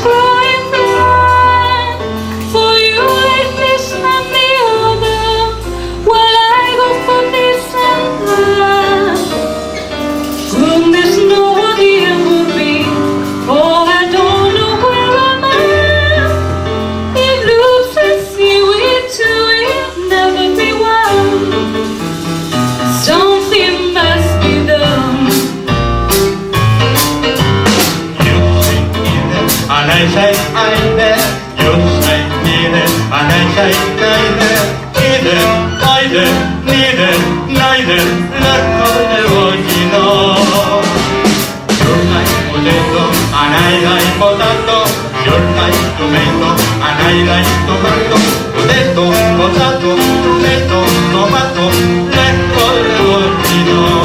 growing blind. For you like this and the other, while I go for this and that. Goodness know what the end will be. Oh, I don't know where I'm at. It looks as if we two will never be one. Something must be done. And I say I'm there, you say neither, and I say neither, neither, let's call the one you know. You're like potato, and I like potato. You're like tomato, and I like tomato. Potato, potato, tomato, tomato, let's call the one you know.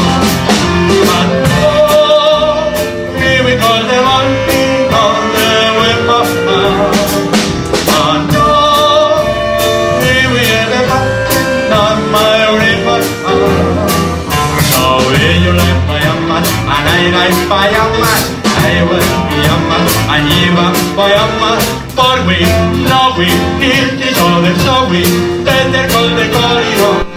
But oh, here we call the one we call the Papa. And oh, here we have a captain on my river. So will you like Payaman, and I like Payaman. I will be a man, and you are Payaman. For we, now we need each other, so we better call the corridor.